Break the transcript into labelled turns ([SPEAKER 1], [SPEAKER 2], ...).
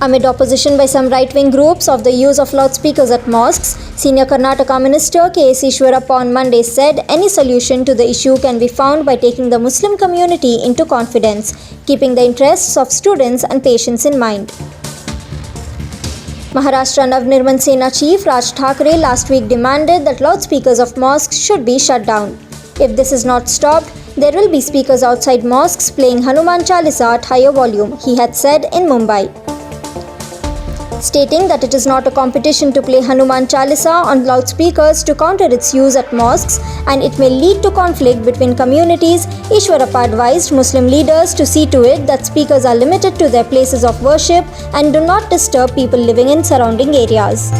[SPEAKER 1] Amid opposition by some right-wing groups of the use of loudspeakers at mosques, Senior Karnataka Minister K.S. Eshwarappa on Monday said any solution to the issue can be found by taking the Muslim community into confidence, keeping the interests of students and patients in mind. Maharashtra Navnirman Sena chief Raj Thackeray last week demanded that loudspeakers of mosques should be shut down. If this is not stopped, there will be speakers outside mosques playing Hanuman Chalisa at higher volume, he had said in Mumbai. Stating that it is not a competition to play Hanuman Chalisa on loudspeakers to counter its use at mosques and it may lead to conflict between communities, Eshwarappa advised Muslim leaders to see to it that speakers are limited to their places of worship and do not disturb people living in surrounding areas.